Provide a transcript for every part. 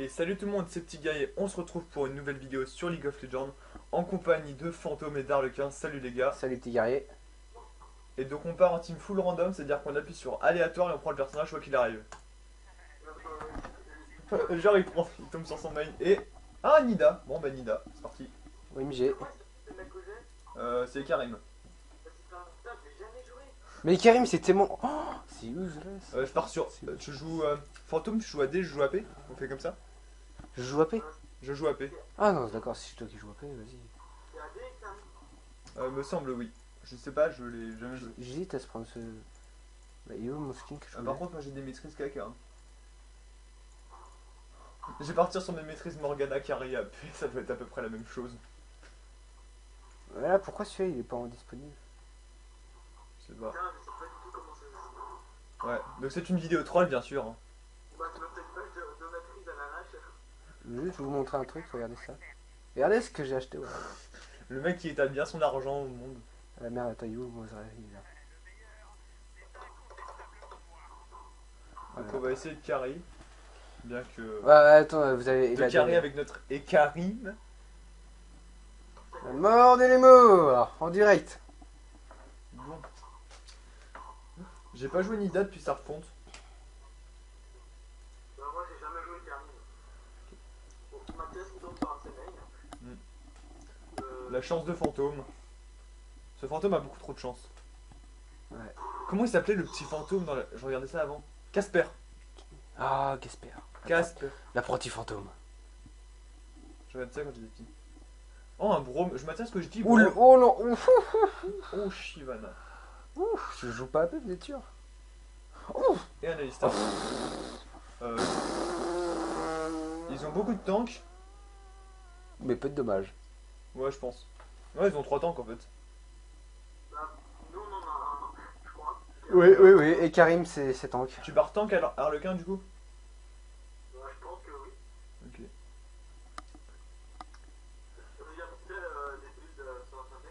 Et salut tout le monde, c'est Petit Guerrier, on se retrouve pour une nouvelle vidéo sur League of Legends en compagnie de Fantôme et d'Arlequin. Salut les gars. Salut petit guerrier. Et donc on part en team full random, c'est-à-dire qu'on appuie sur aléatoire et on prend le personnage quoi qu'il arrive. Genre il tombe sur son main et... Ah Nida. Bon bah Nida, c'est parti. Oui, MG. C'est Karim. Mais Karim, c'est tellement. Oh, c'est useless. Je pars sur... tu joues Fantôme, tu joues AD, je joue AP. On fait comme ça. Je joue AP. Je joue AP. Ah non, d'accord, si c'est toi qui joues AP, vas-y. Me semble oui. Je sais pas, je l'ai jamais joué. J'hésite à se prendre ce. Bah, il est où mon skin que je Par voulais contre moi j'ai des maîtrises caca. Hein. Je vais partir sur mes maîtrises Morgana Carry AP, ça doit être à peu près la même chose. Voilà, pourquoi celui-là il est pas en disponible? Je sais pas. Ouais, donc c'est une vidéo troll bien sûr. Hein. Je vais juste vous montrer un truc, regardez ça. Regardez ce que j'ai acheté, ouais. Le mec qui étale bien son argent au monde. Ah, la merde, attends, il est où Mozart, il est là. Donc on va essayer de carry. Bien que... Ouais, attends, vous avez. de carry avec notre Ekarim. La mort des morts en direct. Bon. J'ai pas joué Nida depuis sa refonte. Moi j'ai jamais joué Karim. Mathias qui tombe par un semaine. La chance de fantôme. Ce fantôme a beaucoup trop de chance. Ouais. Comment il s'appelait le petit fantôme dans la... Je regardais ça avant. Casper. Ah, Casper. Casper. L'apprenti fantôme. Je regardais ça quand j'étais petit. Oh un brome. Je m'attends à ce que je dis. Oul, oh non, ouf, Oh Shivana. ouf, je joue pas à AP, vous êtes sûr? Ouf. Et un Alistar. Ils ont beaucoup de tanks. Mais peu de dommages. Ouais je pense. Ouais ils ont 3 tanks en fait. Nous on en a un, je crois. Oui, oui, oui, et Karim c'est tank. Tu pars tank à Harlequin du coup? Ouais, je pense que oui. Ok. J'ai fait des builds sur la santé.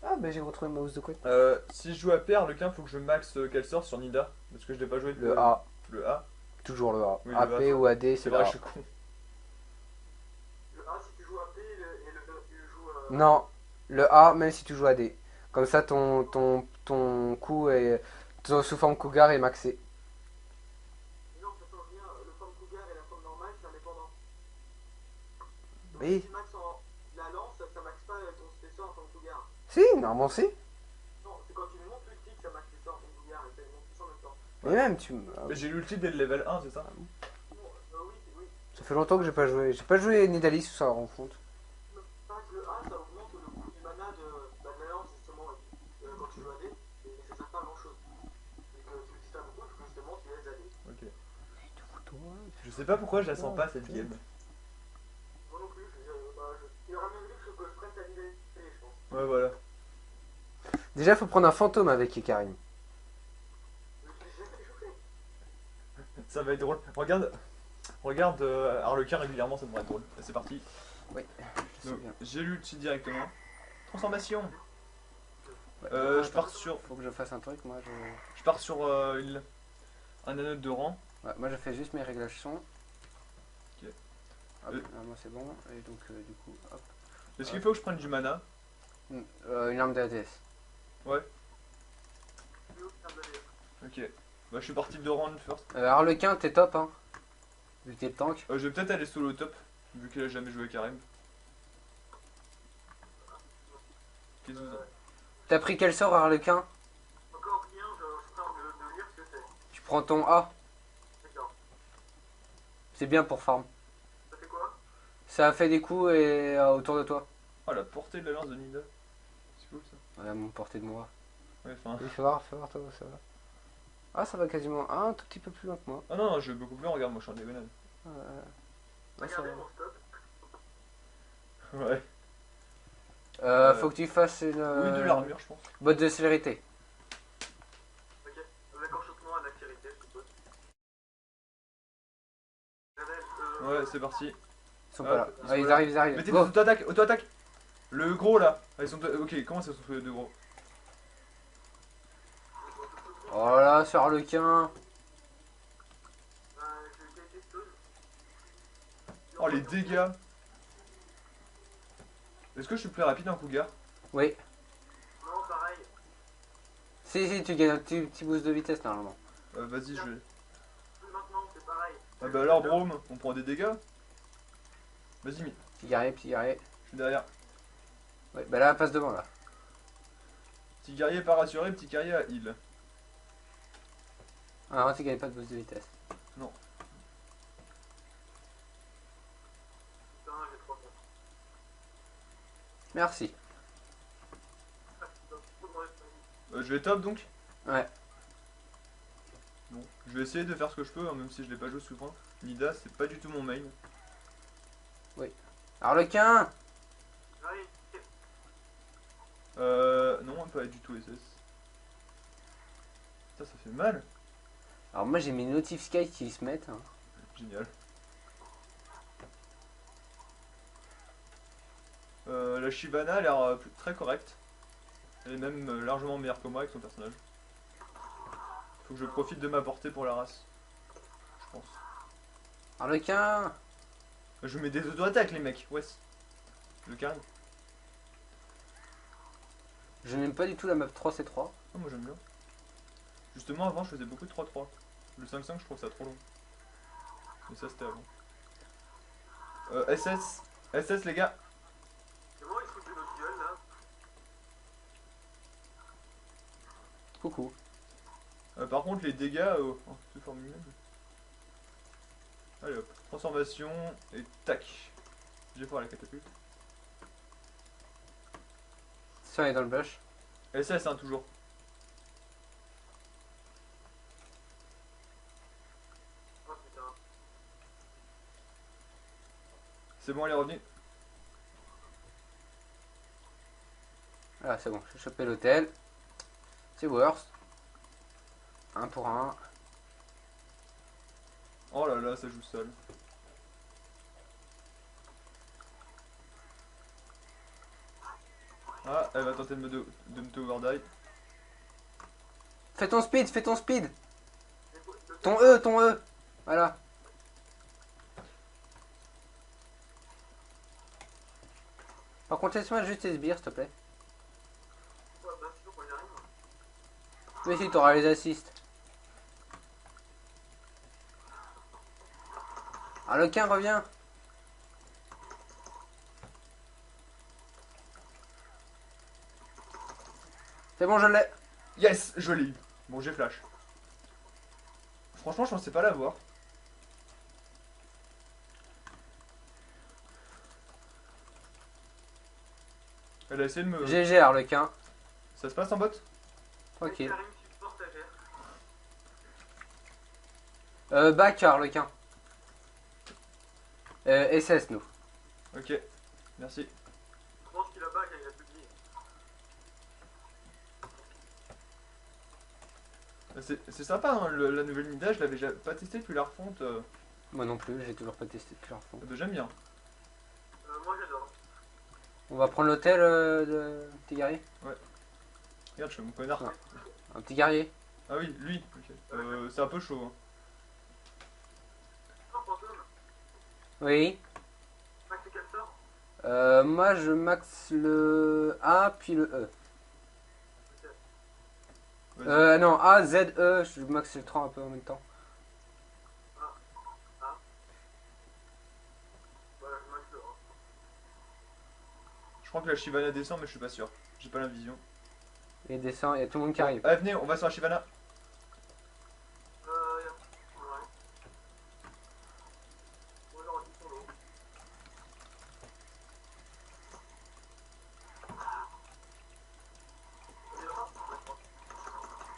Ah bah j'ai retrouvé ma housse de couette. Si je joue à pair, Harlequin faut que je max quel sort sur Nida. Parce que je l'ai pas joué depuis Le A, le A. toujours le A. Oui, le AP A. ou AD C'est c'est le vrai, A. je suis con. Le A si tu joues AP et le B tu joues. Non, le A même si tu joues AD. Comme ça ton coup est. Ton sous forme cougar est maxé. Non, ça change rien. Le forme cougar et la forme normale c'est indépendant. Donc Oui. si tu max en la lance, ça max pas ton spécial en forme cougar. Si, normalement si. Non, c'est quand tu lui montes le stick ça max ça en forme cougar et ça lui monte tout en même temps. Mais même tu. Mais j'ai l'ulti dès le level 1, c'est ça? Non, oui, oui. Ça fait longtemps que j'ai pas joué. J'ai pas joué Nidalee sous sa rencontre. Pas que le A ça augmente le coût du mana de la lance justement quand tu joues AD et ça sert pas à grand chose. Et que tu l'utilises pas beaucoup, il faut justement tu laisses AD. Ok. Je sais pas pourquoi je la sens pas cette game. Moi non plus, je veux dire, il aurait mieux vu que je prenne ta vidéo, je pense. Ouais, voilà. Déjà faut prendre un fantôme avec Karim. Mais je l'ai jamais joué. Ça va être drôle. Regarde Harlequin régulièrement, ça devrait être drôle. C'est parti. Oui, je sais Donc, bien. j'ai l'ulti directement. Transformation. Ouais. Je pars sur, Faut que je fasse un truc, moi je. je pars sur un anneau de rang. Ouais, moi je fais juste mes réglages son. Ok. Hop, moi c'est bon. Et donc du coup, hop. Est-ce qu'il faut que je prenne du mana? Une arme d'ADS. Ouais. Ok. Bah, je suis parti de rang first. Harlequin, t'es top hein. Vu que t'es le tank. Je vais peut-être aller solo top, vu qu'il a jamais joué Karim. Qu'est-ce que vous en... T'as pris quel sort Harlequin? Encore rien, je suis en train de lire ce que c'est. Tu prends ton A. C'est ça. C'est bien pour farm. Ça fait quoi? Ça fait des coups et autour de toi. Oh, la portée de la lance de Nida. C'est fou ça. Ouais, mon portée de moi. Ouais, enfin... Il faut voir toi, ça va. Ah, ça va quasiment un tout petit peu plus loin que moi. Ah non, non, je vais beaucoup plus loin, regarde, moi je suis en diagonale. Ouais, ça Regardez va. mon stop. Ouais. Faut que tu fasses une Oui, de l'armure, je pense. botte de célérité. Ok. L'accorchement à l'activité, je suppose. Ouais, c'est parti. Ils sont Hop, pas là. ils sont Ah, ils là. arrivent, ils arrivent. Mettez des Go. auto-attaques, auto-attaque. Le gros là. Ah, ils sont deux... Ok, comment ça se fait les deux gros? Oh là, sur Harlequin. Je vais essayer stone. Oh les dégâts. Est-ce que je suis plus rapide en cougar? Oui. Non, pareil. Si, tu gagnes un petit boost de vitesse normalement. Vas-y, je vais. Plus maintenant, c'est pareil. Ah bah alors, Brome, on prend des dégâts? Vas-y, Petit guerrier, petit guerrier. je suis derrière. Ouais, bah là, passe devant là. Petit guerrier pas rassuré, petit guerrier à heal. Ah, tu gagnes pas de boost de vitesse. Putain, j'ai 3 points. Merci. Donc, faut demander de Je vais top donc? Ouais. Bon, je vais essayer de faire ce que je peux, hein, même si je l'ai pas joué souvent. Nida, c'est pas du tout mon main. Harlequin. Allez, Non, pas du tout SS. Ça fait mal. Alors moi j'ai mes notifs Sky qui se mettent. Hein. Génial. La Shyvana a l'air très correcte. Elle est même largement meilleure que moi avec son personnage. Faut que je profite de ma portée pour la race. Je pense. Harlequin. Je mets des auto-attaques les mecs, ouais. Le carré. Je n'aime pas du tout la map 3C3. Ah, moi j'aime bien. Justement avant je faisais beaucoup de 3-3. Le 5-5 je trouve ça trop long. Mais ça c'était avant. SS les gars. c'est bon, ils se foutent de notre gueule là. Coucou. Par contre les dégâts, oh, c'est formidable. Allez hop, transformation et tac. Je vais faire la catapulte. Ça est dans le bush. SS hein toujours. Oh putain. C'est bon elle est revenue. Ah c'est bon, j'ai chopé l'hôtel. C'est worst. 1 pour 1. Oh là là ça joue seul. Ah elle va tenter de me te overdie. Fais ton speed, fais ton speed. Le Ton E. Voilà. Par contre laisse-moi juste les sbires s'il te plaît. bah, sinon, quand il arrive. Mais si t'auras les assists. Harlequin revient. C'est bon je l'ai. Yes, je l'ai eu. Bon j'ai flash. Franchement je pensais pas l'avoir. Elle a essayé de me... GG Harlequin. Ça se passe en bot? Tranquille. Karim support stagiaire. Back Harlequin. SS nous. Ok, merci. Je pense qu'il a back, il a publié. C'est sympa hein, la nouvelle Nida, je l'avais pas testé depuis la refonte. Moi non plus, j'ai toujours pas testé depuis leur fond. J'aime bien. Moi j'adore. On va prendre l'hôtel de petit guerrier. Regarde, je suis mon connard. Ouais. Un petit guerrier. Ah oui, lui. Ok. C'est un peu chaud. Hein. Oh, fantôme. Oui. Max, c'est quel sort? Moi je max le A puis le E. Vas-y. Non, A, Z, E, je max le 3 un peu en même temps. Bah, je max le 1. Je crois que la Shyvana descend, mais je suis pas sûr. J'ai pas la vision. Et descend, il y a tout le monde qui arrive. Allez, venez, on va sur la Shyvana. Ouais. On leur dit son lot. On est là?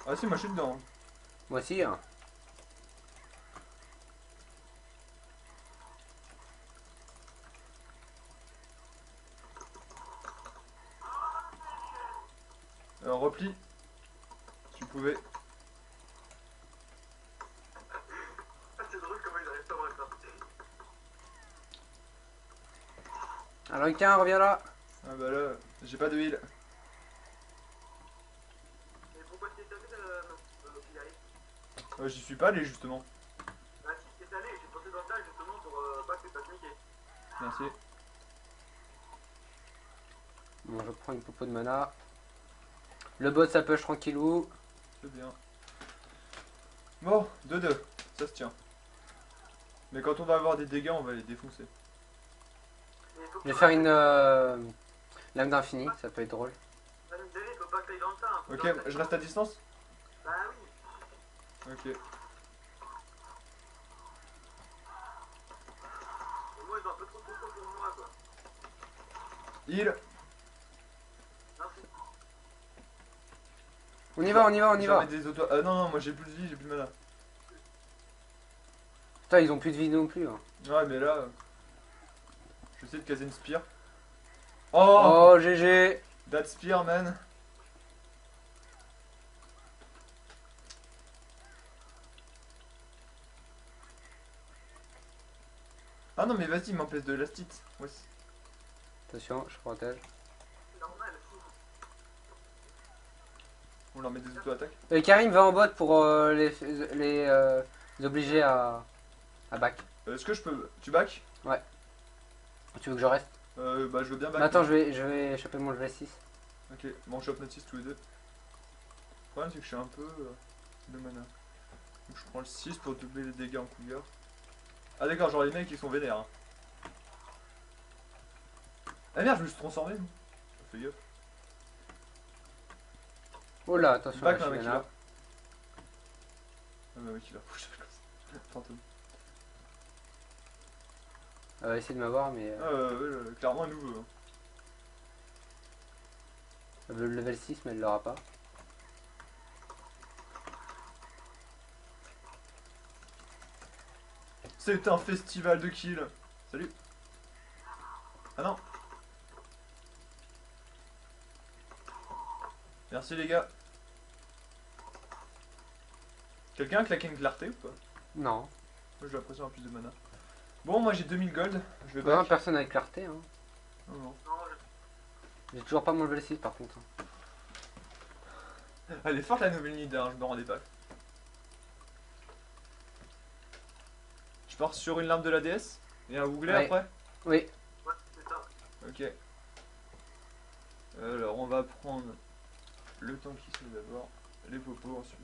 Ah si, moi je suis dedans. Hein. Moi aussi, hein. Repli. Si vous pouvez. Ah, c'est drôle comment ils arrivent pas à me répartir. Harlequin, reviens là. Ah bah là, j'ai pas de heal. Mais pourquoi tu es allé qu'il arrive? J'y suis pas allé justement. Ah si, tu es allé, j'ai posé dans le tas justement pour pas que t'as niqué. Merci. Bon, je prends une popo de mana. Le bot ça push tranquillou. C'est bien. Bon, 2-2. Ça se tient. Mais quand on va avoir des dégâts, on va les défoncer. Mais il faut que Je vais tu faire restes- une lame d'infini, ça peut être drôle. Même David, il faut pas que t'ailles dans le tas. Faut Ok, que tu restes je reste à distance. Bah oui. Ok. Et moi, ils ont un peu trop contrôle pour moi, quoi. Heal. Merci. On y va, on y va, on y Je va. remets des auto. Ah non, non, moi j'ai plus de vie, j'ai plus de mana. Putain, ils ont plus de vie non plus. Hein. Ouais, mais là. Je vais essayer de caser une spear. Oh, Oh, GG. that spear, man. Ah non, mais vas-y, il m'empêche de l'astite. Ouais. Attention, je protège. C'est normal, si. On leur met des auto-attaques. Karim va en bot pour les obliger à back. Est-ce que je peux. Tu back? Tu veux que je reste? Bah, je veux bien back. Mais attends, je vais choper mon level 6. Ok, bon, on chope notre 6 tous les deux. Le problème, c'est que je suis un peu de mana. Donc, je prends le 6 pour doubler les dégâts en cougar. Ah, d'accord, genre les mecs ils sont vénères. Hein. Ah merde, je me suis transformé. Moi. Fais gaffe. Oh là, attention, Back, la un mec Shimena. là. Ah, bah, mec il va. Faut que je fasse comme ça. Fantôme. Elle va essayer de m'avoir, mais Ouais, clairement un nouveau. Hein. elle veut le level 6, mais elle l'aura pas. C'est un festival de kills. Salut. Ah non. Merci les gars. Quelqu'un a claqué une clarté ou pas? Non. Moi j'ai l'impression d'avoir plus de mana. Bon, moi j'ai 2000 gold. Je vais Non, back. personne avec clarté. Hein. Non, non. Non, J'ai toujours pas mon level 6 par contre. Hein. Elle est forte la nouvelle leader, hein, je me rendais pas. Je pars sur une larme de la déesse et un wouglet Ouais. après. Oui. ouais, c'est ça. Ok. Alors on va prendre le temps qui se d'abord, les popos ensuite.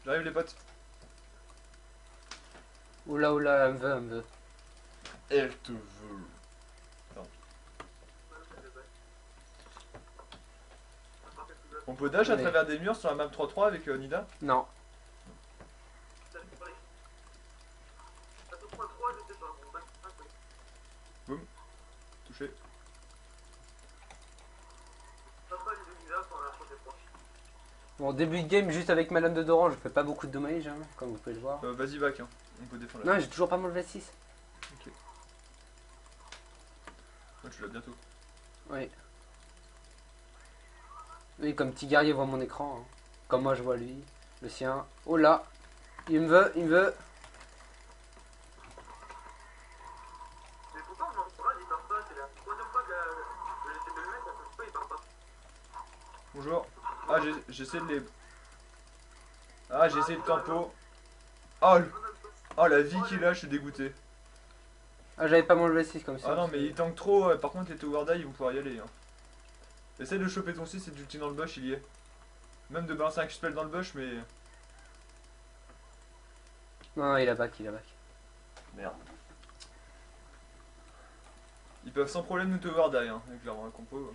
J'arrive les potes. Oula, oula, elle me veut, elle me veut. Elle te veut. Même ça, c'est vrai. Ça part quelque chose. On peut dash à Ouais. travers des murs sur la map 3-3 avec Nida. Non. Ça fait pareil. Ça fait 3-3, je sais pas. Bon, bac 5, oui. Touché. Papa, les deux visas sont à la prochaine fois. Bon, début de game, juste avec ma lame de Doran, je fais pas beaucoup de dommages, hein, comme vous pouvez le voir. Vas-y back, hein. On peut défendre la Non, j'ai toujours pas mon level 6. Ouais, tu l'as bientôt. Oui. Oui, comme petit guerrier voit mon écran. Hein. Comme moi je vois lui, le sien. Oh là, il me veut, il me veut. Mais pourtant, mon entourage, il part pas. C'est la troisième fois que j'essaie de le mettre, à chaque fois, il part pas. Bonjour. Ah, j'essaie de les. Ah, j'ai essayé de tempo. Oh, oh, la vie qu'il a, je suis dégoûté. Ah, j'avais pas mon level 6 comme ça. Ah non, mais il tank trop. Par contre, les Tower Die, ils vont pouvoir y aller. Hein. Essaye de choper ton 6 et d'ulti dans le bush, il y est. Même de balancer un spell dans le bush, mais. Non, non, il a back, il a back. Merde. Ils peuvent sans problème nous Tower Die, hein, avec leur compo.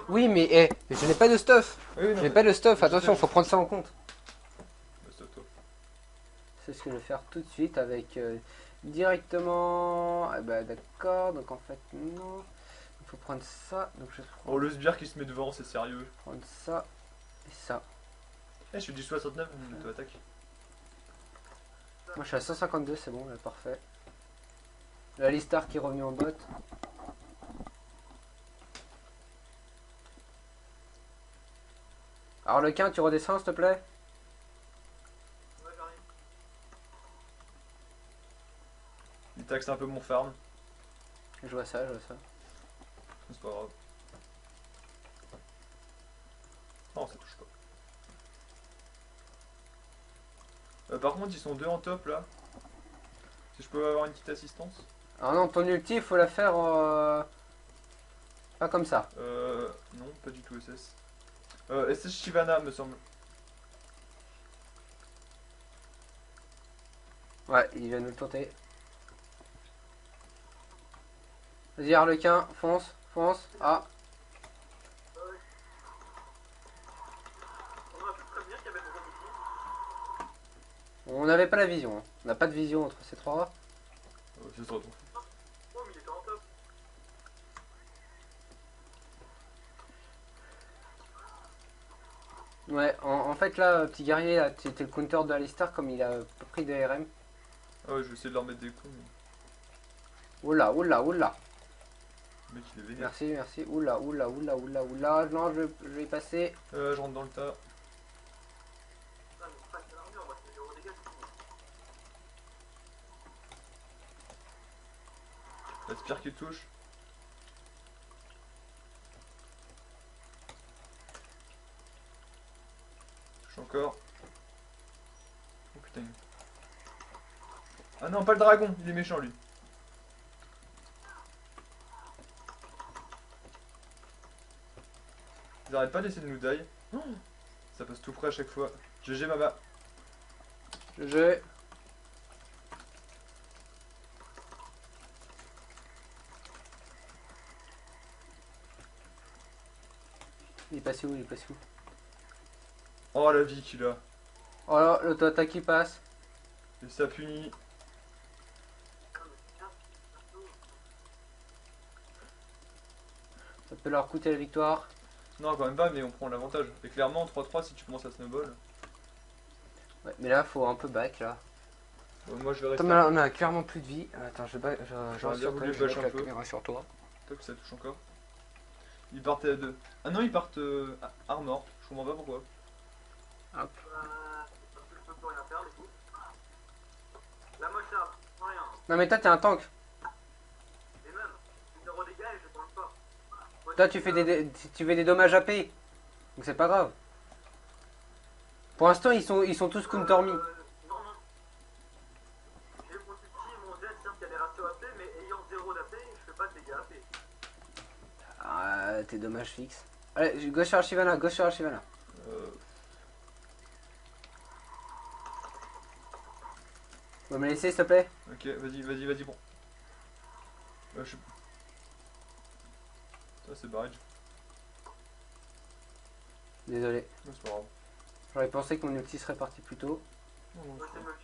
Oui, mais je n'ai pas de stuff. Oui, non, Je n'ai mais- pas de stuff, je attention, sais. faut prendre ça en compte. Bah, stop, toi. C'est ce que je vais faire tout de suite avec directement. Ah bah d'accord, donc en fait non. Il faut prendre ça, donc je vais Oh, le sbire qui se met devant, c'est sérieux. prendre ça et ça. Eh, je suis du 69, je t'attaque. Moi je suis à 152, c'est bon, là, parfait. La Listar qui est revenue en bot. Alors le quin, tu redescends s'il te plaît. Ouais, j'arrive. Il taxe un peu mon farm. Je vois ça, je vois ça. C'est pas grave. Non, ça touche pas. Par contre, ils sont deux en top là. Si je peux avoir une petite assistance. Ah non, ton ulti, il faut la faire pas comme ça. Non, pas du tout SS. SS Shivana, me semble. Ouais, il vient de le tenter. Vas-y, Harlequin, fonce, fonce. Ah, On aurait pu prévenir qu'il y avait besoin d'ici. on n'avait pas la vision. Hein. On n'a pas de vision entre ces trois. C'est trop. Oh, mais il était en top. Ouais, en fait, là, petit guerrier, là, c'était le counter de Alistar comme il a pas pris de RM. Ah ouais, je vais essayer de leur mettre des coups, mais Oula, oula, oula. le mec il est vénère. Merci, merci. Oula, oula, oula, oula, oula. Non, je vais y passer. Je rentre dans le tas. Ah, mais pas de l'armure, on va se mettre au dégâts. La spire qui touche. Touche encore. Oh putain. Ah non, pas le dragon, il est méchant lui. Ils arrêtent pas d'essayer de nous die. Oh, ça passe tout près à chaque fois. GG Mama. Je. Il est passé où? Il est passé où? Oh la vie qu'il a. Oh là, l'auto-attaque qui passe. Et ça punit. Ça peut leur coûter la victoire. Non, quand même pas, mais on prend l'avantage. Et clairement, 3-3 si tu commences à snowball. Ouais, mais là, faut un peu back là. Moi je vais rester. Attends, mais là, on a clairement plus de vie. Attends, je J'aurais bien voulu je bash un la peu. caméra sur toi. Top, ça touche encore. Ils partaient à 2. Ah non, ils partent Armor. Je comprends pas pourquoi. Hop. Parce que je peux plus rien faire, du coup. Là, moi, je fais rien. Non, mais toi, t'es un tank. Et même, 0 dégâts et je pense pas. Moi, Toi, je tu fais fais des dommages AP. Donc, c'est pas grave. Pour l'instant, ils sont tous counter me. Non, non. J'ai mon ulti et mon jet, certes, il y a des ratios AP, mais ayant 0 d'AP, je fais pas de dégâts AP. Ah, tes dommages fixes. Allez, gauche sur Archivana, gauche sur Archivana. Vous me laisser, s'il te plaît? Ok, vas-y, bon. Ça c'est barrage. Désolé. Non, c'est pas grave. J'aurais pensé que mon ulti serait parti plus tôt. Non, Moi, c'est c'est pas me grave.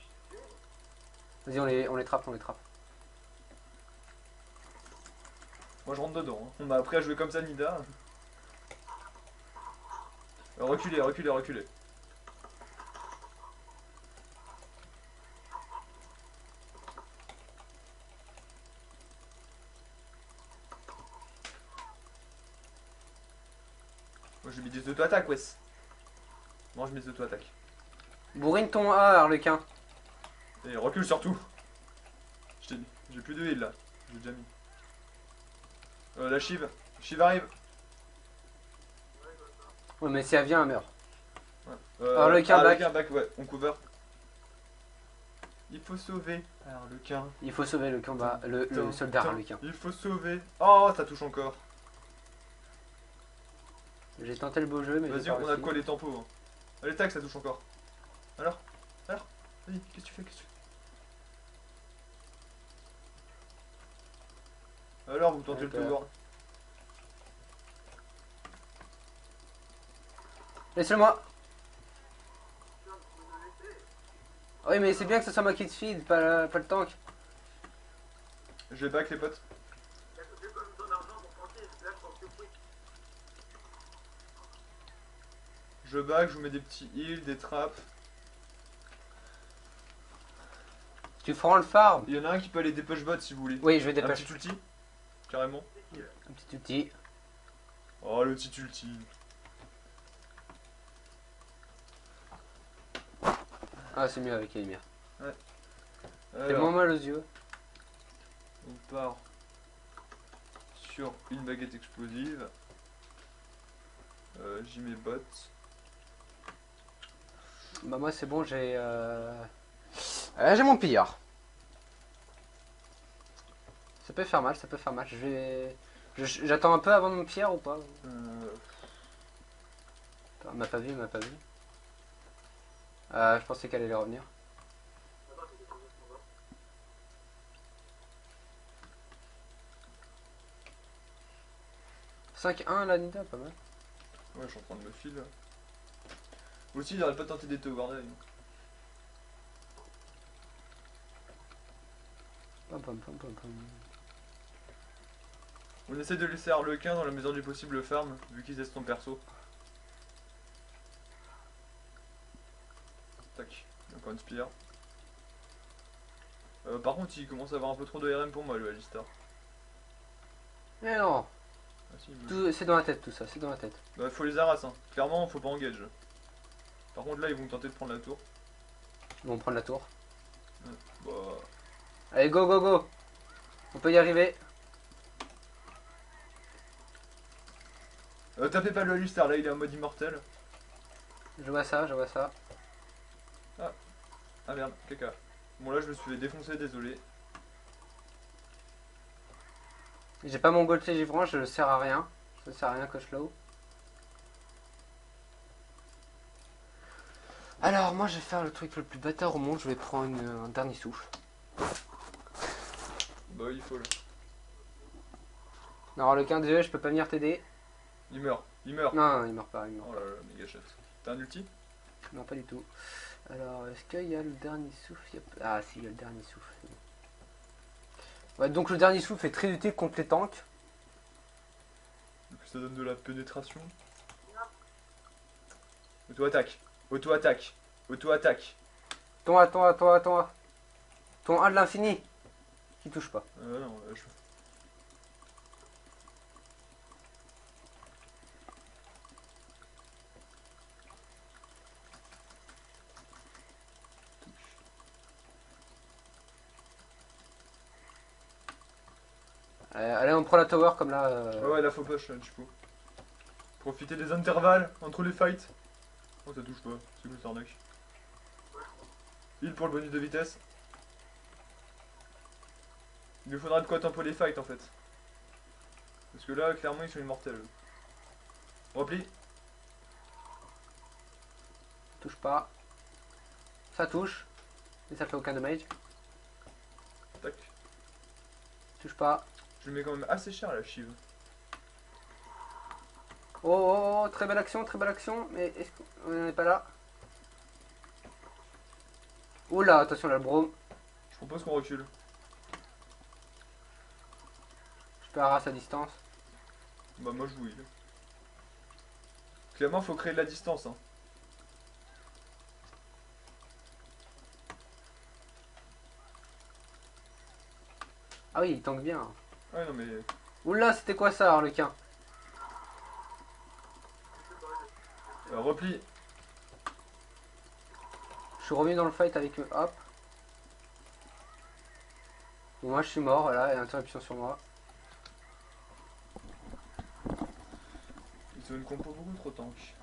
chier. Vas-y, on les trappe, on les trappe. Moi je rentre dedans. Hein. On m'a appris à jouer comme ça, Nida. Reculez. Moi j'ai mis des auto-attaques, wesh. Mange mes auto-attaques. Bourrine ton A, Harlequin. Et recule surtout. J'ai plus de heal là. J'ai déjà mis. La Shiv. Shiv arrive. Ouais, mais si elle vient, elle meurt. Ouais. Harlequin back. back, ouais. On cover. Il faut sauver Harlequin. Il faut sauver le combat, le Putain, soldat putain. Harlequin. Il faut sauver. Oh, ça touche encore. J'ai tenté le beau jeu, mais j'ai Vas-y, pas on a de réussi. quoi les tempos. Hein. Allez, tac, ça touche encore. Alors Vas-y, qu'est-ce que tu fais Alors, vous tentez le D'accord. plus lourd. Laissez-le-moi. Oui, mais c'est bien que ce soit moi qui te feed, pas le tank. Je vais back les potes. J'ai quand même besoin d'argent pour tenter, là, je pense que oui. Je back, je vous mets des petits heals, des traps. Tu feras le farm. Il y en a un qui peut aller dépêche bot si vous voulez. Oui, je vais Un dépêcher. petit ulti. Carrément. Un petit outil. Oh, le petit ulti. Ah, c'est mieux avec Elimir. C'est Alors, moins mal aux yeux. on part sur une baguette explosive. J'y mets bot. Bah moi c'est bon, j'ai mon pillard. Ça peut faire mal, ça peut faire mal. Je vais... J'attends un peu avant mon pierre ou pas? Attends, elle m'a pas vu, elle m'a pas vu. Je pensais qu'elle allait revenir. Attends, t'es déposé sur moi. 5-1 la Nida, pas mal. Ouais, je suis en train de me filer. Aussi, il aurait pas tenté des Tower Dive. Pam, pam, pam, pam, pam. On essaie de laisser Harlequin dans la mesure du possible le farm, vu qu'ils aient son perso. Tac, encore une spire. Par contre, il commence à avoir un peu trop de RM pour moi, le Alistar. Mais non, Ah, si, il me- c'est dans la tête tout ça, c'est dans la tête. Bah, faut les harass, hein. Clairement, faut pas engage. Par contre, là, ils vont tenter de prendre la tour. Ils vont prendre la tour. Bah, Allez, go, go, go. On peut y arriver. tapez pas le Alistar, là, il est en mode immortel. Je vois ça, je vois ça. Ah merde, caca. Bon, là, je me suis fait défoncer, désolé. J'ai pas mon Gaultier givrant, je ne sers à rien. Ça sert à rien que je low. Alors, moi, je vais faire le truc le plus bâtard au monde. Je vais prendre un dernier souffle. Bah, il faut là. Non, le 15 je peux pas venir t'aider. Il meurt, il meurt. Non, il meurt pas, il meurt. Oh là là, méga chat. T'as un ulti? Non, pas du tout. Alors, est-ce qu'il y a le dernier souffle? Ah, si, il y a le dernier souffle. Ouais, donc le dernier souffle est très utile contre les tanks. Et puis ça donne de la pénétration. Auto-attaque, auto-attaque, auto-attaque. Ton A. Ton A de l'infini. Qui touche pas. Non, je... Allez, on prend la tower comme là. Ouais, là, faut push, du coup. Profiter des intervalles entre les fights. Oh, ça touche pas, c'est cool, Sarnak. Heal pour le bonus de vitesse. Il nous faudra de quoi tempo les fights en fait. Parce que là, clairement, ils sont immortels. Repli. Touche pas. Ça touche. Mais ça fait aucun damage. Tac. Touche pas. Je le mets quand même assez cher la Shiv. Oh, oh, oh, très belle action, très belle action. Mais est-ce qu'on n'est pas là? Oula, attention là, le brome. Je propose qu'on recule. Je peux harass à distance. Bah, moi je vous heal. Clairement, faut créer de la distance. Hein. Ah oui, il tank bien. Ouais, non mais. Oula, c'était quoi ça, Harlequin? Repli. Je suis revenu dans le fight avec eux. Hop. Bon, moi je suis mort, voilà, et interruption sur moi. Ils ont une compo beaucoup trop tank.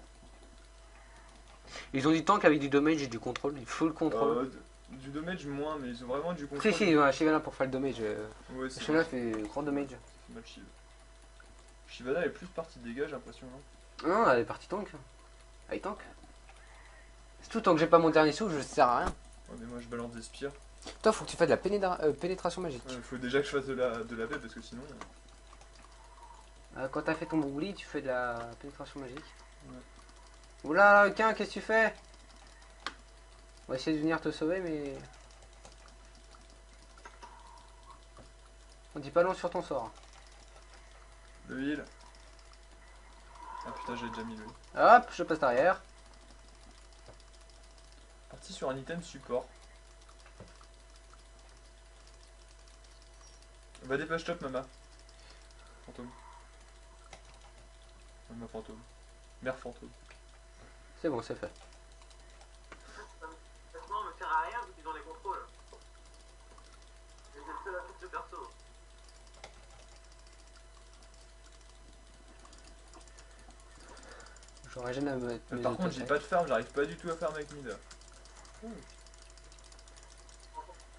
Ils ont du tank avec du damage et du contrôle, du full contrôle. Du damage moins, mais ils ont vraiment du contrôle. Si, ouais, Shyvana pour faire le damage. Ouais, c'est Shyvana fait grand damage. c'est mal Shiv. Shivana est plus partie de dégâts, j'ai l'impression. Hein. Non, elle est partie tank. Elle est tank. C'est tout, tant que j'ai pas mon dernier souffle, je sers à rien. Ouais, mais moi je balance des spires. Toi, faut que tu fasses de la pénétration magique. Il faut déjà que je fasse de la paix parce que sinon. Quand t'as fait ton boubli, tu fais de la pénétration magique. Ouais. Oula, Harlequin, qu'est-ce que tu fais? On va essayer de venir te sauver, mais. On dit pas long sur ton sort. Le heal. Ah putain, j'ai déjà mis le heal. Hop, je passe derrière. Parti sur un item support. Va dépêche top, Mama. Fantôme. Mama fantôme. Mère fantôme. C'est bon, c'est fait. Franchement, on me sert à rien vu qu'ils ont les contrôles. Et j'ai fait la coupe de perso. J'aurais jamais à me mettre. mes Par contre, j'ai auto-attaques. pas de farm, j'arrive pas du tout à farm avec Mida. Bien,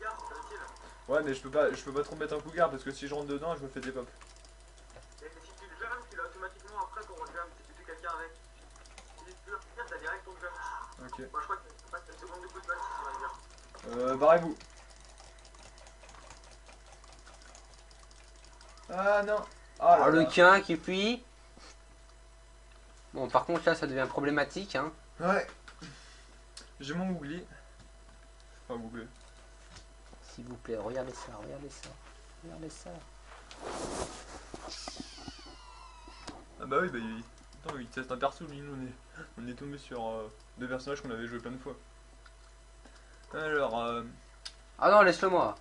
c'est facile. Ouais, mais je peux pas trop mettre un cougar parce que si je rentre dedans, je me fais des pop. Et si tu le jump, tu l'as automatiquement après pour le jump, si tu fais quelqu'un avec. Si tu veux finir, t'as direct ton jump. Ok. Moi je crois que t'as une seconde de coup de balle si tu vas le dire. Barrez-vous. Ah non. Ah Alors, là le là. quin qui fuit. Bon, par contre, là, ça devient problématique, hein. Ouais. J'ai mon googly. Enfin, googly. S'il vous plaît, regardez ça, regardez ça. Regardez ça. Ah bah oui, bah il... Attends, il teste un perso, lui, on est tombé sur deux personnages qu'on avait joué plein de fois. Alors, Ah non, laisse-le moi.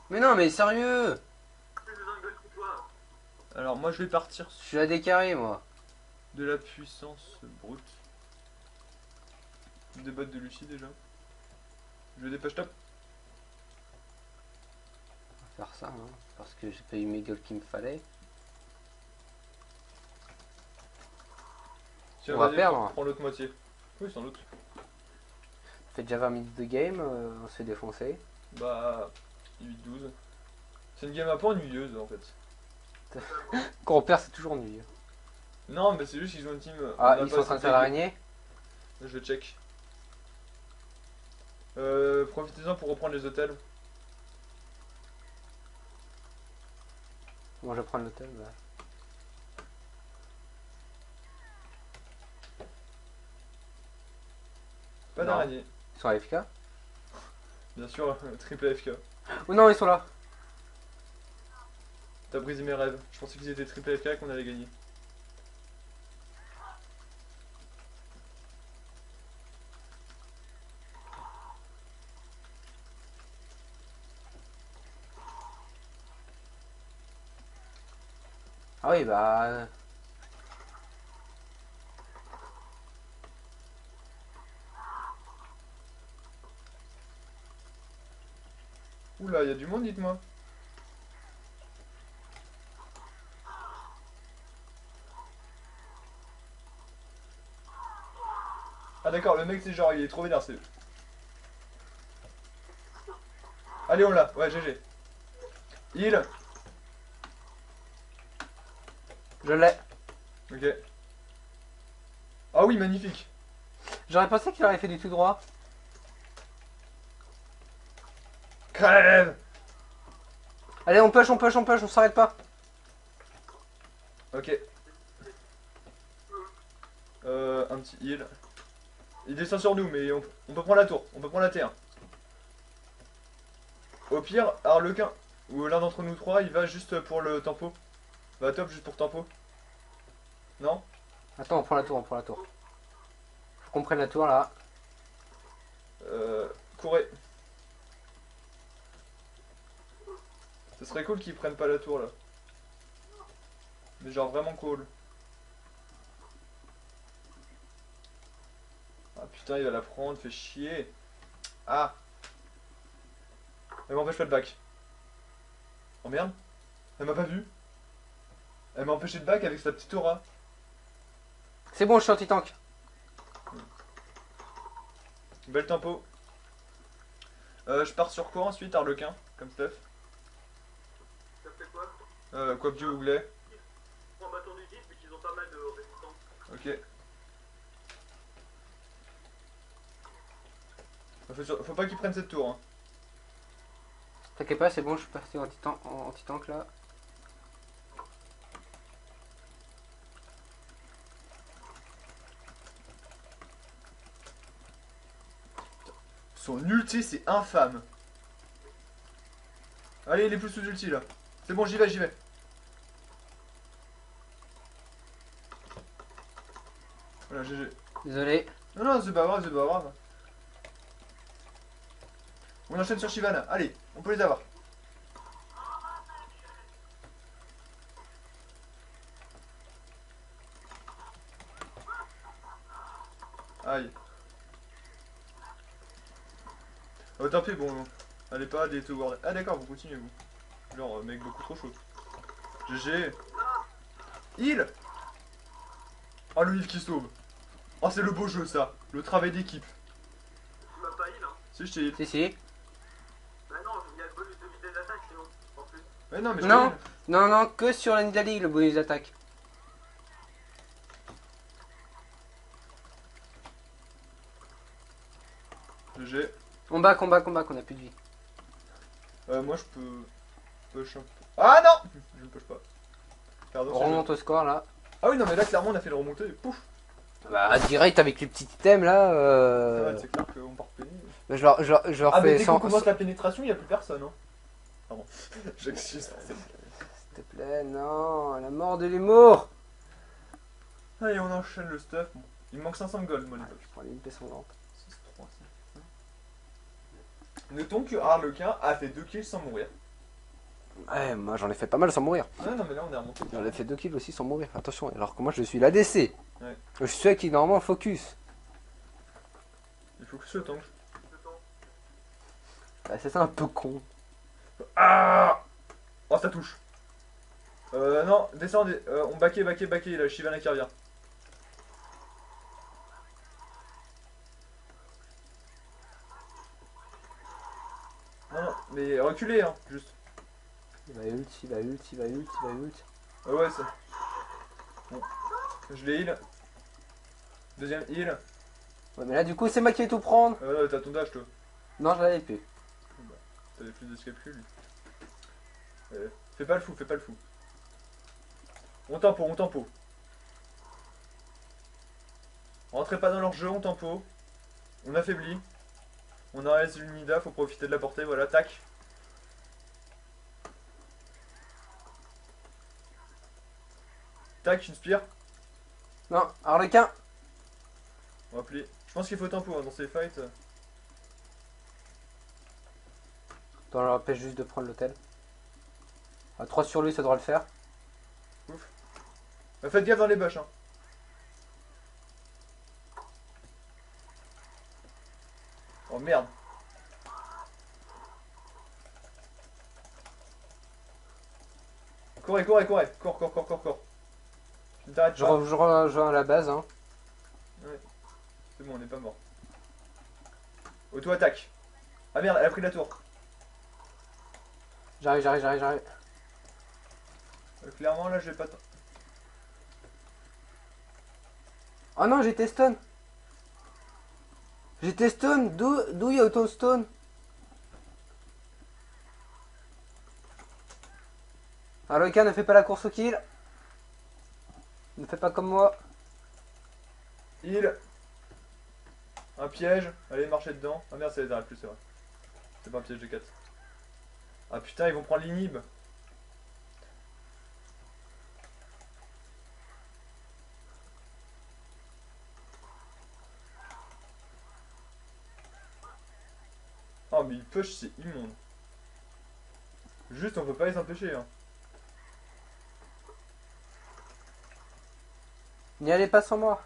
Mais non, mais sérieux. Plus besoin de gueule que toi. alors moi je vais partir Je sur suis à des carrés, moi. de la puissance brute. Des bottes de Lucie déjà. Je dépêche top. On va faire ça, hein, parce que j'ai pas eu mes gueules qu'il me fallait. Tiens, On va vas-y, perdre. prends l'autre moitié. Oui, sans doute. Ça fait déjà 20 minutes de game, on se fait défoncer. Bah, 8-12. C'est une game un peu ennuyeuse en fait. Quand on perd, c'est toujours nul. Non, mais c'est juste qu'ils ont une team. Ah, on a ils pas sont en train de assez faire l'araignée. Je check. Profitez-en pour reprendre les hôtels. Bon, je vais prendre l'hôtel. Bah. Pas Non. d'araignée. Ils sont AFK. Bien sûr, triple AFK. Oh non, ils sont là. T'as brisé mes rêves. Je pensais qu'ils étaient triple AFK et qu'on allait gagner. Ah oui, bah. Oula, y a du monde, dites-moi. Ah d'accord, le mec c'est genre il est trop vénère, c'est... Allez on l'a, ouais GG. Heal. Je l'ai. Ok. Ah oui, magnifique. J'aurais pensé qu'il aurait fait du tout droit. Crève. Allez, on push, on push, on push, on s'arrête pas. Ok. Un petit heal. Il descend sur nous, mais on peut prendre la tour, on peut prendre la T1. Au pire, Harlequin, ou l'un d'entre nous trois, il va juste pour le tempo. Va top juste pour tempo. Non? Attends, on prend la tour, on prend la tour. Faut qu'on prenne la tour là. Courez. Ce serait cool qu'ils prennent pas la tour là. Mais genre vraiment cool. Ah putain, il va la prendre, fait chier. Ah. Elle m'empêche pas de back. Oh merde. Elle m'a pas vu. Elle m'a empêché de back avec sa petite aura. C'est bon, je suis anti-tank. Belle tempo. Je pars sur quoi ensuite, Harlequin, comme Steph? Ça fait quoi? Quoique ou Goulet. Prends un bâton du guide, vu qu'ils ont pas mal de résistance. Ok. Faut pas qu'ils prennent cette tour. Hein. T'inquiète pas, c'est bon, je suis parti anti-tank là. Son ulti, c'est infâme. Allez, il est plus sous ulti là. C'est bon, j'y vais, j'y vais. Voilà, GG. Désolé. Non, non, c'est pas grave, c'est pas grave. On enchaîne sur Shyvana. Allez, on peut les avoir. Aïe. Oh, tant pis, bon. Allez pas des towards. Ah, d'accord, vous continuez, vous. Genre, mec, beaucoup trop chaud. GG. Heal. Oh, le heal qui sauve. Oh, c'est le beau jeu, ça. Le travail d'équipe. Tu m'as pas heal, hein? Si, je t'ai heal. Si, si. Bah non, Ouais, non, mais je Non. te dis. Non, non, que sur la Nidalee, le bonus d'attaque. GG. Qu'on a plus de vie. Moi, je peux. Push un peu. Ah non! Je ne push pas. Pardon, On remonte au score là. Ah oui, non, mais là, clairement, on a fait le remonter. Pouf! Bah, direct avec les petits items là. Ouais, c'est clair qu'on part péné. Bah, je leur Ah, mais fais dès qu'on 100. commence la pénétration, il n'y a plus personne. Hein. Pardon. J'excuse. S'il te plaît, non, la mort de l'humour. Allez, on enchaîne le stuff. Bon. Il me manque 500 gold, moi, les Ah, potes. je prends l'épée sanglante. 6-3, ça. Notons que Harlequin a fait 2 kills sans mourir. Ouais, moi j'en ai fait pas mal sans mourir. Ouais, non, mais là, on est remonté. J'en ai fait 2 kills aussi sans mourir. Attention, alors que moi je suis l'ADC. Ouais. Je suis celui qui normalement focus. Il faut que je tank. Bah, c'est ça un peu con. Ah! Oh, ça touche. Non, descendez. On baquait, là, Shivana qui revient. Non, non, mais reculez, hein, juste. Il va ult, il va ult, il va ult, il va ult. Ouais, ça. Bon. Je l'ai heal. Deuxième heal. Ouais, mais là du coup c'est moi qui vais tout prendre. Là, t'as ton dash, toi. Non, je l'avais l'épée. T'avais plus d'escape que lui. Fais pas le fou, fais pas le fou. On tempo, on tempo. Rentrez pas dans leur jeu, on tempo. On affaiblit. On enlève l'unida, faut profiter de la portée, voilà, tac. Tac, une spire. Non, Harlequin. On va plier. Je pense qu'il faut tempo hein, dans ces fights. Attends, on leur empêche juste de prendre l'hôtel. À 3 sur lui, ça devrait le faire. Faites gaffe dans les bush, hein. Oh merde. Courez, courez, courez. Cours. Tu ne t'arrêtes Je pas. rejoins à la base. Hein. C'est bon, on n'est pas mort. Auto-attaque. Ah merde, elle a pris la tour. J'arrive. Clairement, là, je vais pas... Oh non, j'étais stun. J'étais stun. D'où il y a autant de stun? Harlequin, ne fais pas la course au kill. Ne fais pas comme moi. Heal. Un piège. Allez, marchez dedans. Ah merde, ça les arrête plus, c'est vrai. C'est pas un piège de 4. Ah putain, ils vont prendre l'inhib. Oh mais ils push, c'est immonde. Juste, on peut pas les empêcher, hein. N'y allez pas sans moi.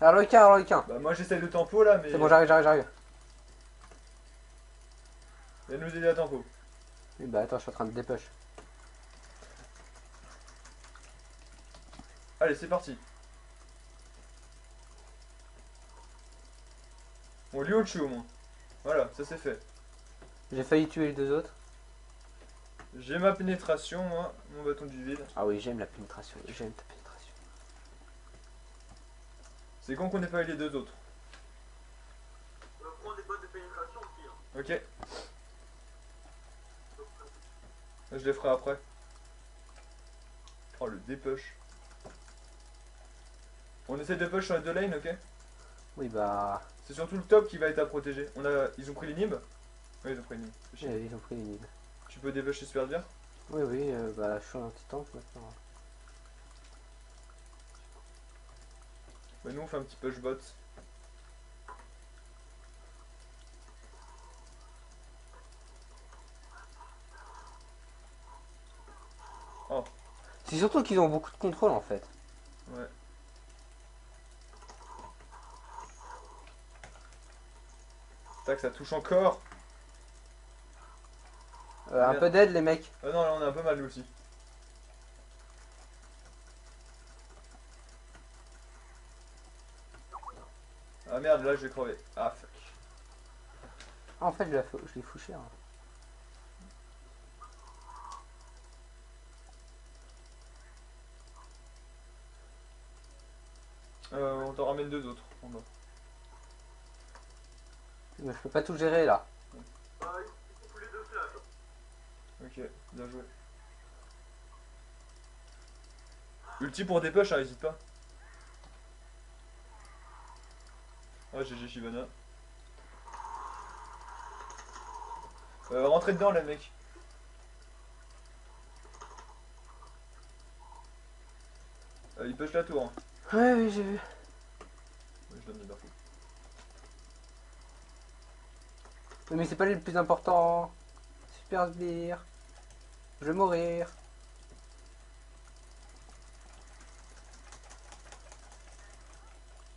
Harlequin. Bah moi j'essaye de tempo là, mais... C'est bon, j'arrive. Viens nous aider à tempo. Oui, bah attends, je suis en train de dépush. Allez, c'est parti. On lui au dessus au moins. Voilà, ça c'est fait. J'ai failli tuer les deux autres. J'ai ma pénétration, moi, mon bâton du vide. Ah oui, j'aime la pénétration. J'aime ta pénétration. C'est con qu'on n'ait pas eu les deux autres. On prend des bottes de pénétration aussi. Hein. Ok. Je les ferai après. Oh le dépush. On essaie de push sur les deux lanes, ok? Oui, bah. C'est surtout le top qui va être à protéger. Ils ont pris l'inhib? Oui, ils ont pris l'inhib. Ils ont pris les nids. Tu peux dépush super bien? Oui, bah je suis un petit tank maintenant. Bah nous on fait un petit push bot. Oh, C'est surtout qu'ils ont beaucoup de contrôle en fait. ouais. Tac, ça touche encore. Un Merde. peu d'aide les mecs. Ah non, là on est un peu mal nous aussi. Ah merde, là je vais crever. Ah fuck. Ah, en fait, je l'ai fouché. Hein. On t'en ramène 2 autres en bas. Mais je peux pas tout gérer là. Bah, il faut les deux flashs. Ok, bien joué. Ulti pour des push, hein, hésite pas. Ouais, GG Shivana. Rentrez dedans, les mecs. Il push la tour. Hein. Ouais, oui, j'ai vu. Ouais, je donne des infos. Mais c'est pas lui le plus important. Super sbire. Je vais mourir.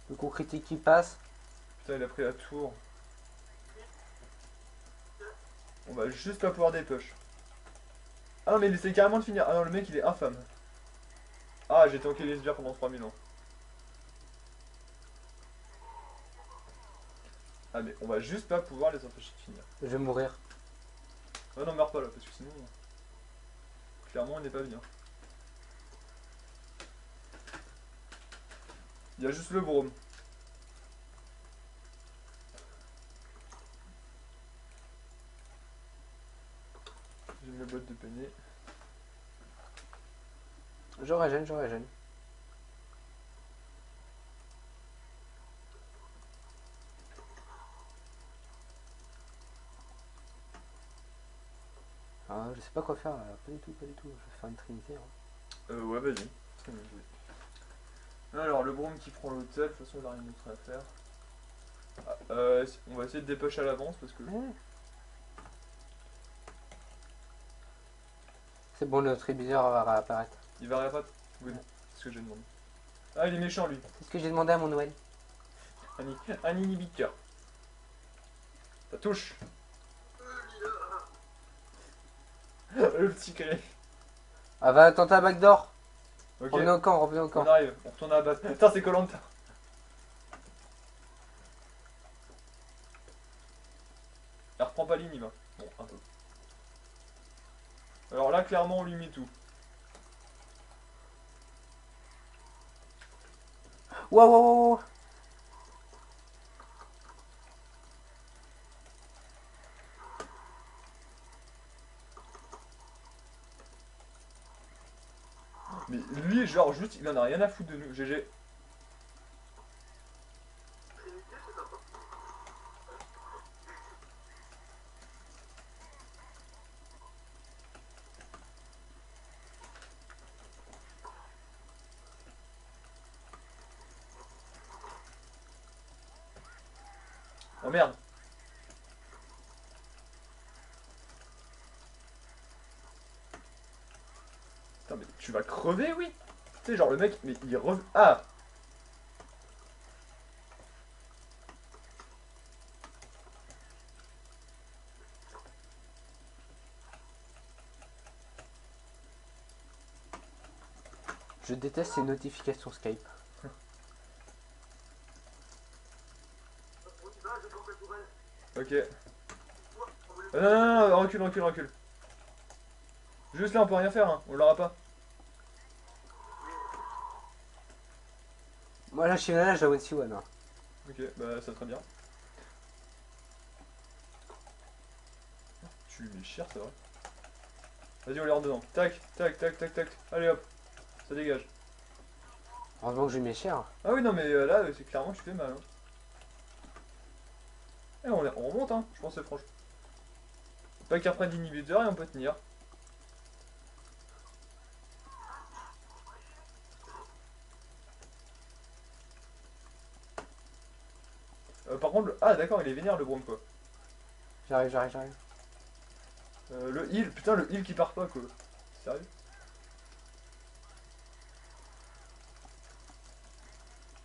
Le coup critique qui passe. Putain, il a pris la tour. On va juste pas pouvoir des push. Ah non, mais il essaie carrément de finir. Ah non, le mec il est infâme. Ah, j'ai tanké les sbires pendant 3000 ans. Ah, mais on va juste pas pouvoir les empêcher de finir. Je vais mourir. Ah non, meurs pas là, parce que sinon. Clairement, on n'est pas bien. Il y a juste le brome. J'ai une boîte de peiné. Je régène, je régène. Ah, je sais pas quoi faire là. Pas du tout, pas du tout. Je vais faire une trinité. Hein. Ouais, vas-y. Très bien joué. Alors, le brome qui prend l'hôtel, de toute façon, il a rien d'autre à faire. Ah, on va essayer de dépush à l'avance parce que. C'est bon, notre réviseur va apparaître. Il va réapparaître. Oui, c'est ce que j'ai demandé. Ah, il est méchant lui. C'est ce que j'ai demandé à mon Noël. Un inhibiteur. Ça touche. Le petit cri. Ah, va tenter la backdoor. Ok. Revenez au camp, revenez au On camp. arrive, on retourne à la base. Putain, c'est Koh-Lanta. Elle reprend pas ligne, il va. Bon, un peu. Alors là, clairement, on lui met tout. Wow, wow, wow, wow. Mais lui, genre, juste, il en a rien à foutre de nous. GG. Trinité, c'est sympa. Oh merde. Putain, mais tu vas crever, oui. Tu sais, genre, le mec, mais il revient. Ah. Je déteste ces notifications Skype. On y va, je prends la tourelle. Ok. Toi, on veut Non, non, non, recule, recule, recule. Juste là, on peut rien faire, hein. On l'aura pas. Moi là, je suis là, je la vois dessus, ouais, non. Ok, bah ça très bien. Tu lui mets cher, c'est vrai. Vas-y, on les rentre dedans. Tac, tac, tac, tac, tac. Allez hop, ça dégage. Heureusement que j'ai mes chers. Ah oui, non, mais là, c'est clairement, tu fais mal. Hein. Et on remonte, hein, je pense que c'est franche. Pas qu'ils reprennent d'inhibiteur et on peut tenir. Par contre, ah d'accord, il est vénère le Brome quoi. J'arrive, j'arrive, j'arrive. Le heal, putain, le heal qui part pas quoi. Sérieux?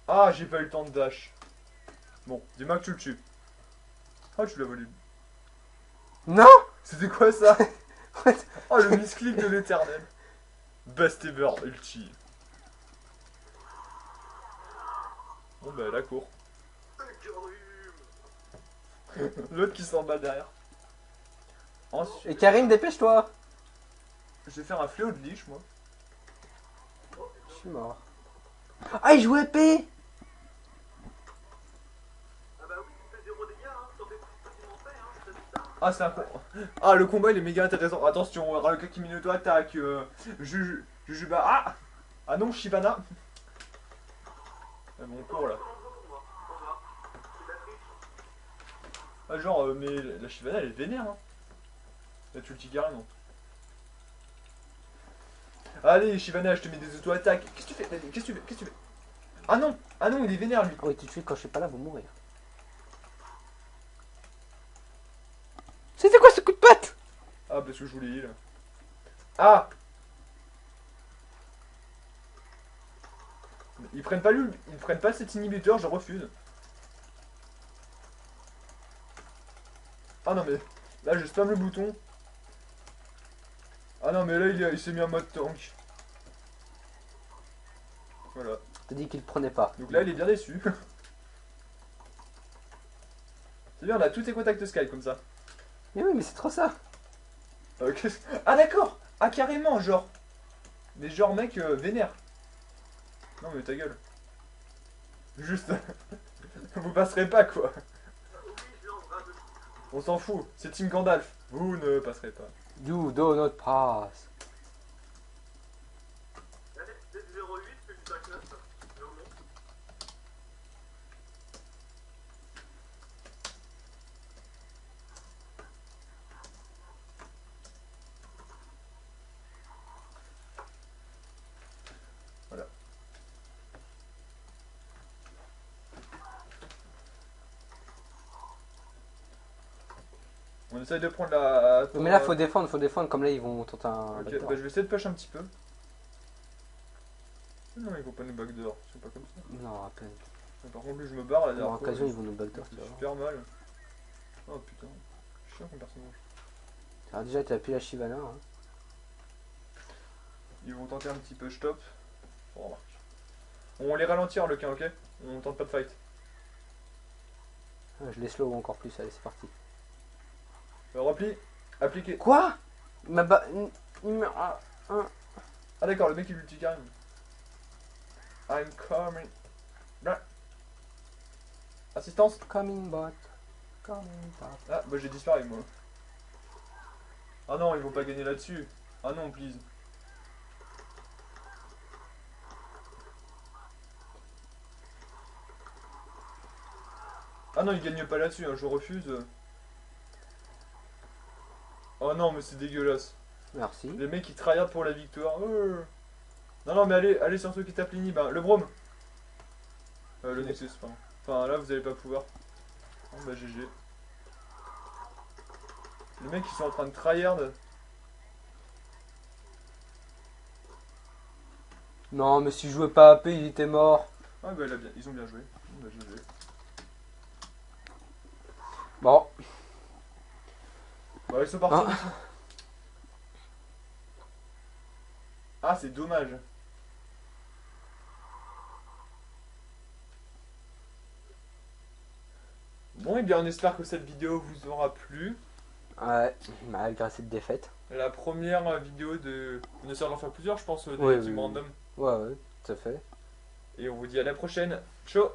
Ah, j'ai pas eu le temps de dash. Bon, dis-moi que tu le tues. Ah, tu l'as volé. Non. C'était quoi ça? What? Oh, le misclick de l'éternel. Best ever ulti. Bon, bah, la cour. L'autre qui s'en bat derrière. Ensuite, Et Karim, dépêche-toi. je vais faire un fléau de liche, moi. Je suis mort. Ah, il joue épée. Ah, c'est un con. Ah, le combat il est méga intéressant. Attention, Raluka Kiminoto attaque. Jujuba. Ah. Ah non, Shivana. Ah, bon, cours là. Ah, genre, mais la Shivana elle est vénère. Hein. La ulti carrément. Allez, Shivana, je te mets des auto-attaques. Qu'est-ce que tu fais? Qu'est-ce que tu fais? Qu'est-ce que tu fais? Ah non! Ah non, il est vénère lui. Ah oui, tout de suite, quand je suis pas là, vous mourir. C'était quoi ce coup de patte? Ah, parce que je voulais heal. Ah! Ils prennent pas lui, ils prennent pas cet inhibiteur, je refuse. Ah non mais là je spam le bouton. Ah non mais là il s'est mis en mode tank. Voilà. T'as dit qu'il prenait pas. Donc là il est bien déçu. C'est bien, on a tous tes contacts Skype comme ça. Mais oui, mais c'est trop ça. Ah d'accord. Ah carrément genre. Mais genre mec vénère. Non mais ta gueule. Juste. Vous passerez pas quoi. On s'en fout. C'est Team Gandalf. Vous ne passerez pas. You do not pass. Allez, c'est 08 que tu t'acceptes. Voilà. On essaye de prendre la... Mais là, faut défendre, comme là, ils vont tenter un. Ok, backdoor. bah je vais essayer de push un petit peu. Non, ils vont pas nous backdoor, c'est pas comme ça. Non, à peine. Mais par contre, lui, je me barre la Pour dernière fois. occasion, ils vont nous backdoor, tu C'est vois. super mal. Oh putain, chiant comme personnage. Alors, déjà, t'as plus la Shivana. Hein. Ils vont tenter un petit push top. On remarque. On les ralentit le cas, ok? On tente pas de fight. Ah, je les slow encore plus, allez, c'est parti. Repli, appliqué. Quoi? Ma ba... Ah d'accord, le mec il ulti carrément. I'm coming. Là. Assistance. Coming back. Coming back. Ah bah j'ai disparu moi. Ah non, ils vont pas gagner là-dessus. Ah non, please. Ah non, ils gagnent pas là-dessus, hein, je refuse. Oh non, mais c'est dégueulasse. Merci. Les mecs ils tryhard pour la victoire. Non, non, mais allez sur ceux qui tapent l'inhib. Le Brome. Le Nexus, pardon. Enfin là, vous allez pas pouvoir. Oh bah GG. Les mecs ils sont en train de tryhard. Non, mais s'il jouait pas AP, il était mort. Ah bah ils ont bien joué. Bah GG. Bon. Bah ils sont partis. Hein? Ah c'est dommage. Bon et bien on espère que cette vidéo vous aura plu. Ouais, malgré cette défaite. La première vidéo de... On essaie d'en faire plusieurs je pense, des Oui, teams oui. random. Ouais, tout à fait. Et on vous dit à la prochaine. Ciao.